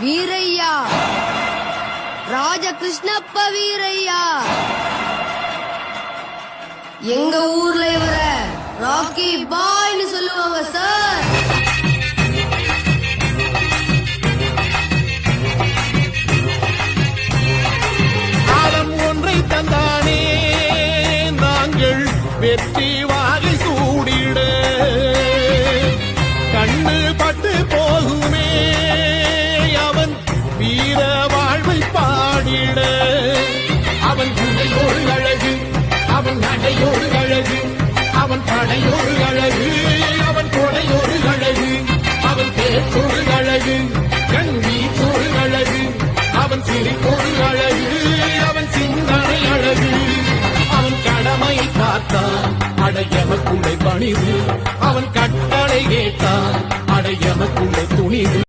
வீரையா, ராஜகிருஷ்ணப்ப வீரையா. எங்க ஊர்ல இவர ராக்கி பாய்னு சொல்லுவாங்க சார். காலம் ஒன்றை தந்தானே நாங்கள் வெற்றி வாகை சூடிட, கண்ணு பட்டு போகுமே அவன் வீர வாழ்வை பாடிட. அவன் குடையோடு அழகு, அவன் நடையோடு அழகு, அவன் படையோடு அழகு, அவன் கொடையோடு அழகு, அவன் பேச்சோடு அழகு, கண் வீச்சோடு அழகு, அவன் சிரிப்போடு அழகு, அவன் சிந்தனை அழகு. அவன் கடமையை பார்த்தான் அடையவக்குள்ளே பணிவு, அவன் கட்டளை கேட்டான் அடையவக்குள்ளே துணிவு.